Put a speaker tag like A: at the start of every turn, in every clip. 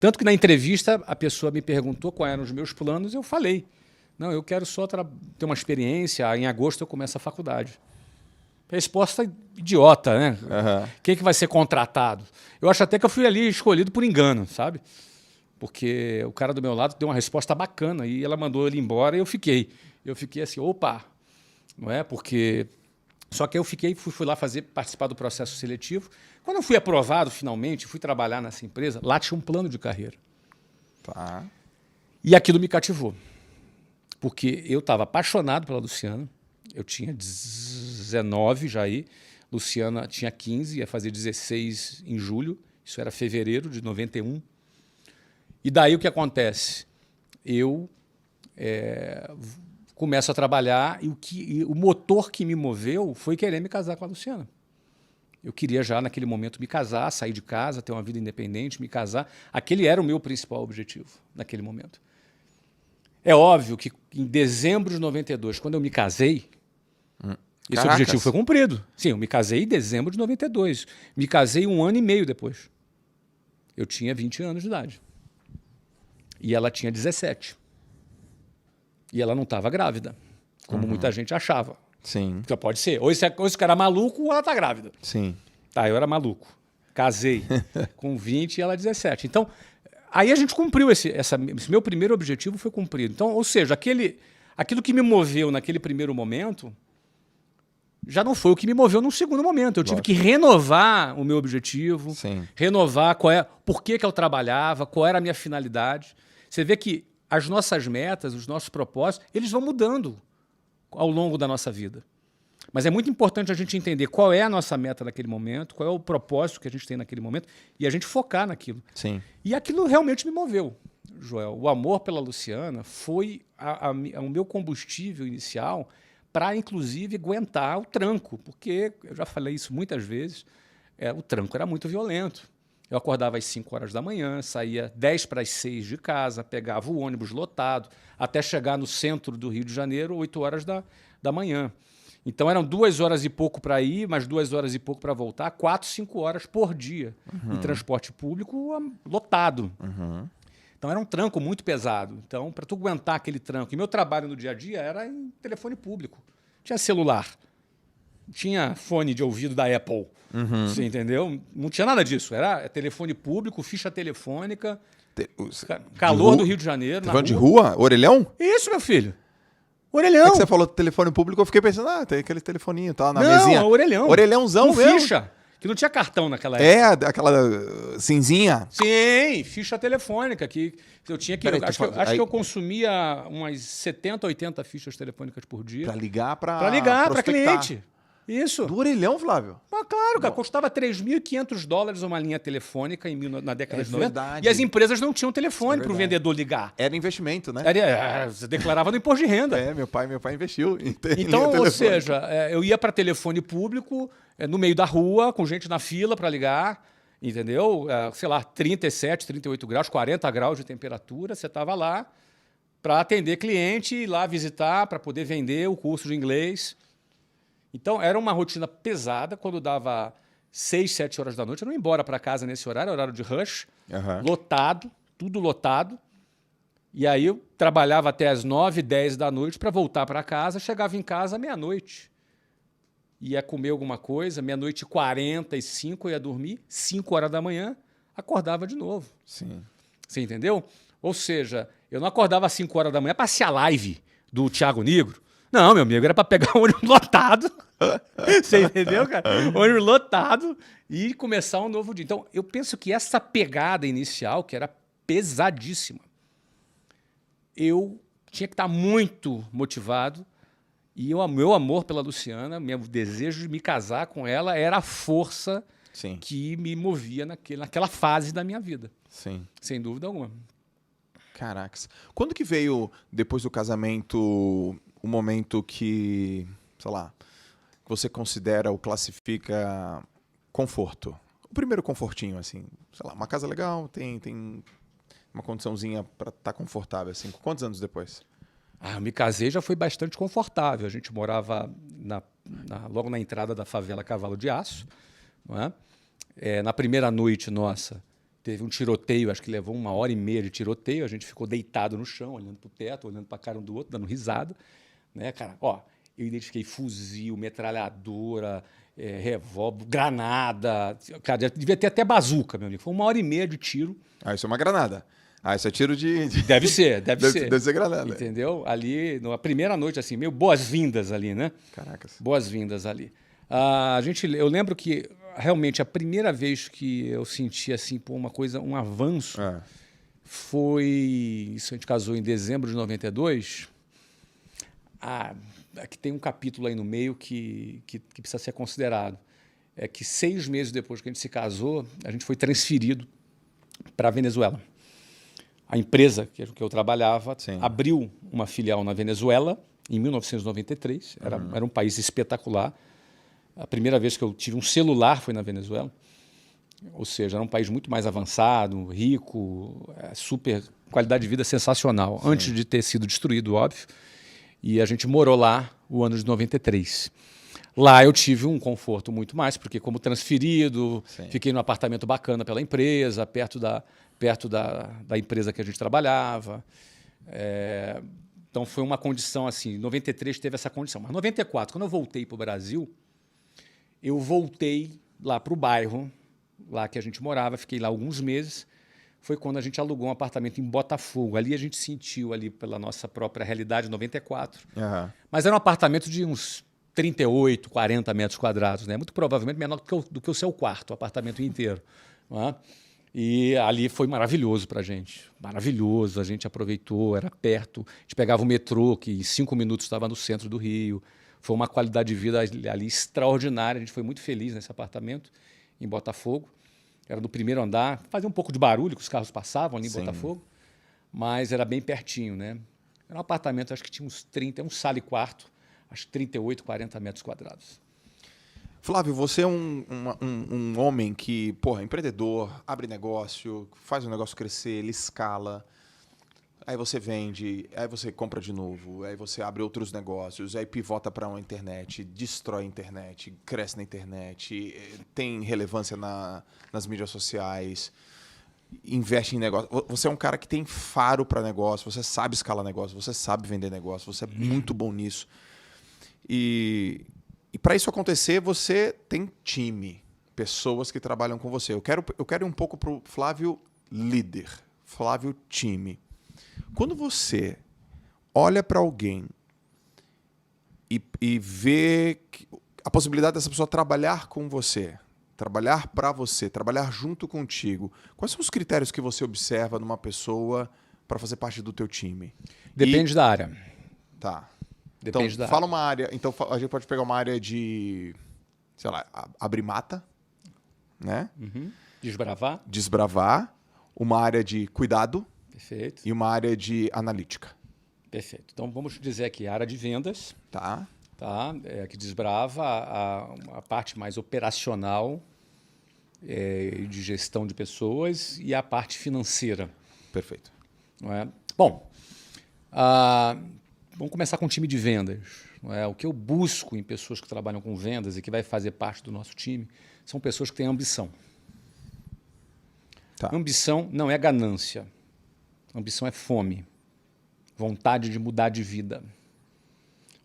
A: Tanto que na entrevista a pessoa me perguntou quais eram os meus planos, eu falei, não, eu quero só ter uma experiência, em agosto eu começo a faculdade. Resposta idiota, né? Quem que vai ser contratado? Eu acho até que eu fui ali escolhido por engano, sabe? Porque o cara do meu lado deu uma resposta bacana e ela mandou ele embora e eu fiquei. Eu fiquei assim, opa, não é? Porque... Só que eu fui lá participar do processo seletivo. Quando eu fui aprovado, finalmente, fui trabalhar nessa empresa, lá tinha um plano de carreira.
B: Tá.
A: E aquilo me cativou. Porque eu estava apaixonado pela Luciana. Eu tinha 19 já aí. Luciana tinha 15, ia fazer 16 em julho. Isso era fevereiro de 91. E daí o que acontece? Eu começo a trabalhar e o motor que me moveu foi querer me casar com a Luciana. Eu queria já, naquele momento, me casar, sair de casa, ter uma vida independente, me casar. Aquele era o meu principal objetivo, naquele momento. É óbvio que em dezembro de 92, quando eu me casei, esse objetivo foi cumprido. Sim, eu me casei em dezembro de 92. Me casei 1 ano e meio depois. Eu tinha 20 anos de idade. E ela tinha 17. E ela não estava grávida, como muita gente achava.
B: Sim.
A: Então pode ser. Ou esse cara é maluco ou ela está grávida.
B: Sim.
A: Tá, eu era maluco. Casei com 20 e ela 17. Então, aí a gente cumpriu esse meu primeiro objetivo foi cumprido. Então, ou seja, aquilo que me moveu naquele primeiro momento já não foi o que me moveu num segundo momento. Eu tive que renovar o meu objetivo, renovar por que eu trabalhava, qual era a minha finalidade. Você vê que as nossas metas, os nossos propósitos, eles vão mudando ao longo da nossa vida. Mas é muito importante a gente entender qual é a nossa meta naquele momento, qual é o propósito que a gente tem naquele momento e a gente focar naquilo.
B: Sim.
A: E aquilo realmente me moveu, Joel. O amor pela Luciana foi o meu combustível inicial para, inclusive, aguentar o tranco, porque, eu já falei isso muitas vezes, o tranco era muito violento. Eu acordava às 5 horas da manhã, saía 10 para as 6 de casa, pegava o ônibus lotado, até chegar no centro do Rio de Janeiro, 8 horas da manhã. Então eram 2 horas e pouco para ir, mais 2 horas e pouco para voltar, 4, 5 horas por dia em transporte público lotado. Então era um tranco muito pesado. Então, para tu aguentar aquele tranco, e meu trabalho no dia a dia era em telefone público. Tinha celular, tinha fone de ouvido da Apple. Você entendeu? Não tinha nada disso. Era telefone público, ficha telefônica, calor do Rio de Janeiro.
B: Telefone de rua? Orelhão?
A: Isso, meu filho. Orelhão.
B: É que você falou telefone público, eu fiquei pensando, tem aquele telefoninho, tá, na mesinha.
A: Não, orelhão.
B: Orelhãozão
A: com
B: mesmo.
A: ficha. Que não tinha cartão naquela época.
B: Aquela cinzinha.
A: Sim, ficha telefônica. Que eu tinha que.
B: Peraí,
A: acho que eu consumia umas 70, 80 fichas telefônicas por dia.
B: Pra ligar
A: para cliente. Isso.
B: Do orelhão, Flávio?
A: Mas claro, cara, custava $3.500 uma linha telefônica na década de 90.
B: Verdade.
A: E as empresas não tinham telefone para o vendedor ligar.
B: Era investimento, né?
A: Você declarava no imposto de renda.
B: Meu pai investiu em
A: Então, ou seja, eu ia para telefone público, no meio da rua, com gente na fila para ligar, entendeu? Sei lá, 37, 38 graus, 40 graus de temperatura, você estava lá para atender cliente, ir lá visitar, para poder vender o curso de inglês. Então, era uma rotina pesada. Quando dava 6, 7 horas da noite, eu não ia embora para casa nesse horário de rush, lotado, tudo lotado. E aí eu trabalhava até as 9, 10 da noite para voltar para casa, chegava em casa meia-noite. Ia comer alguma coisa, meia-noite e 45, eu ia dormir, 5 horas da manhã, acordava de novo.
B: Sim.
A: Você entendeu? Ou seja, eu não acordava às 5 horas da manhã para assistir a live do Thiago Nigro. Não, meu amigo, era para pegar o ônibus lotado. Você entendeu, cara? O ônibus lotado e começar um novo dia. Então, eu penso que essa pegada inicial, que era pesadíssima, eu tinha que estar muito motivado. E o meu amor pela Luciana, meu desejo de me casar com ela era a força que me movia naquela fase da minha vida.
B: Sim.
A: Sem dúvida alguma.
B: Caracas. Quando que veio, depois do casamento, o momento que, sei lá, você considera ou classifica conforto? O primeiro confortinho, assim, sei lá, uma casa legal, tem uma condiçãozinha para estar confortável, assim. Quantos anos depois?
A: Eu me casei, já foi bastante confortável. A gente morava logo na entrada da favela Cavalo de Aço. Não é? Na primeira noite nossa, Teve um tiroteio, acho que levou 1h30 de tiroteio. A gente ficou deitado no chão, olhando para o teto, olhando para a cara um do outro, dando risada. Né, cara? Ó, eu identifiquei fuzil, metralhadora, revólver, granada. Cara, devia ter até bazuca, meu amigo. Foi 1h30 de tiro.
B: Ah, isso é uma granada. Ah, isso é tiro de...
A: Deve ser, deve ser.
B: Deve ser granada.
A: Entendeu? Ali, na primeira noite, assim, meio boas-vindas ali, né?
B: Caracas.
A: Boas-vindas ali. Eu lembro que, realmente, a primeira vez que eu senti, assim, pô, uma coisa, um avanço, foi... Isso a gente casou em dezembro de 92. Aqui tem um capítulo aí no meio que precisa ser considerado. É que 6 meses depois que a gente se casou, a gente foi transferido para a Venezuela. A empresa que eu trabalhava abriu uma filial na Venezuela em 1993. Era um país espetacular. A primeira vez que eu tive um celular foi na Venezuela. Ou seja, era um país muito mais avançado, rico, super qualidade de vida sensacional. Sim. Antes de ter sido destruído, óbvio. E a gente morou lá o ano de 93. Lá eu tive um conforto muito mais, porque como transferido, fiquei num apartamento bacana pela empresa, perto da empresa que a gente trabalhava. Então foi uma condição assim. 93 teve essa condição. Mas 94, quando eu voltei para o Brasil, eu voltei lá para o bairro, lá que a gente morava, fiquei lá alguns meses. Foi quando a gente alugou um apartamento em Botafogo. Ali a gente sentiu ali pela nossa própria realidade, 94. Mas era um apartamento de uns 38, 40 metros quadrados, né? Muito provavelmente menor do que o seu quarto, o apartamento inteiro. Não é? E ali foi maravilhoso para a gente. Maravilhoso, a gente aproveitou, era perto. A gente pegava o metrô, que em 5 minutos estava no centro do Rio. Foi uma qualidade de vida ali extraordinária. A gente foi muito feliz nesse apartamento, em Botafogo. Era no primeiro andar, fazia um pouco de barulho, que os carros passavam ali em Botafogo, mas era bem pertinho, né? Era um apartamento, acho que tinha uns 30, um sala e quarto, acho que 38, 40 metros quadrados.
B: Flávio, você é um homem que, porra, é empreendedor, abre negócio, faz o negócio crescer, ele escala, aí você vende, aí você compra de novo, aí você abre outros negócios, aí pivota para uma internet, destrói a internet, cresce na internet, tem relevância nas mídias sociais, investe em negócio. Você é um cara que tem faro para negócio, você sabe escalar negócio, você sabe vender negócio, você é muito bom nisso. E para isso acontecer, você tem time, pessoas que trabalham com você. Eu quero ir um pouco para o Flávio líder, Flávio time. Quando você olha para alguém e vê a possibilidade dessa pessoa trabalhar com você, trabalhar para você, trabalhar junto contigo, quais são os critérios que você observa numa pessoa para fazer parte do teu time?
A: Depende da área.
B: Tá.
A: Depende
B: então,
A: da
B: fala uma área. Então, a gente pode pegar uma área de, sei lá, abrir mata, né? Desbravar. Uma área de cuidado.
A: Perfeito.
B: E uma área de analítica.
A: Perfeito. Então, vamos dizer aqui, a área de vendas.
B: Tá.
A: Que desbrava a parte mais operacional de gestão de pessoas e a parte financeira.
B: Perfeito.
A: Não é? Bom, vamos começar com o time de vendas. Não é? O que eu busco em pessoas que trabalham com vendas e que vai fazer parte do nosso time são pessoas que têm ambição. Tá. Ambição não é ganância. Ambição é fome. Vontade de mudar de vida.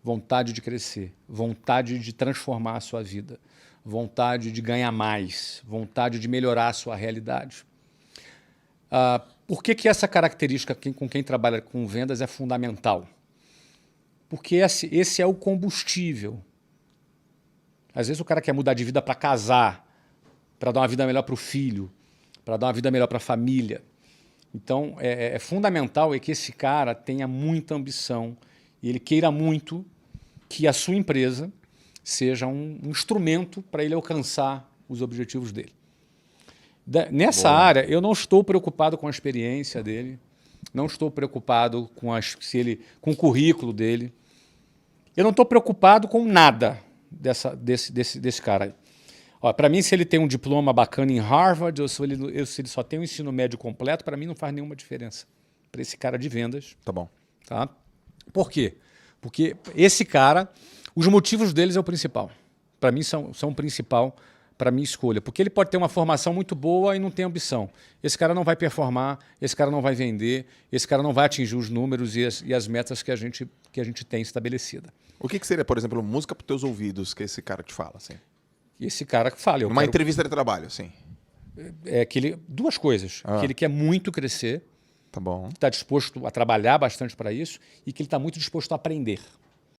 A: Vontade de crescer. Vontade de transformar a sua vida. Vontade de ganhar mais. Vontade de melhorar a sua realidade. Por que essa característica com quem trabalha com vendas é fundamental? Porque esse é o combustível. Às vezes o cara quer mudar de vida para casar, para dar uma vida melhor para o filho, para dar uma vida melhor para a família. Então, é fundamental que esse cara tenha muita ambição e ele queira muito que a sua empresa seja um instrumento para ele alcançar os objetivos dele. Nessa área, eu não estou preocupado com a experiência dele, não estou preocupado com o currículo dele. Eu não estou preocupado com nada desse cara aí. Para mim, se ele tem um diploma bacana em Harvard ou se ele só tem um ensino médio completo, para mim não faz nenhuma diferença. Para esse cara de vendas.
B: Tá bom.
A: Tá? Por quê? Porque esse cara, os motivos deles é o principal. Para mim, são o principal para minha escolha. Porque ele pode ter uma formação muito boa e não tem ambição. Esse cara não vai performar, esse cara não vai vender, esse cara não vai atingir os números e as metas que a gente tem estabelecida.
B: O que seria, por exemplo, música para os teus ouvidos que esse cara te fala? Assim?
A: E esse cara que fala...
B: Numa entrevista de trabalho, assim.
A: Duas coisas. Que ele quer muito crescer,
B: tá bom.
A: está disposto a trabalhar bastante para isso e que ele está muito disposto a aprender.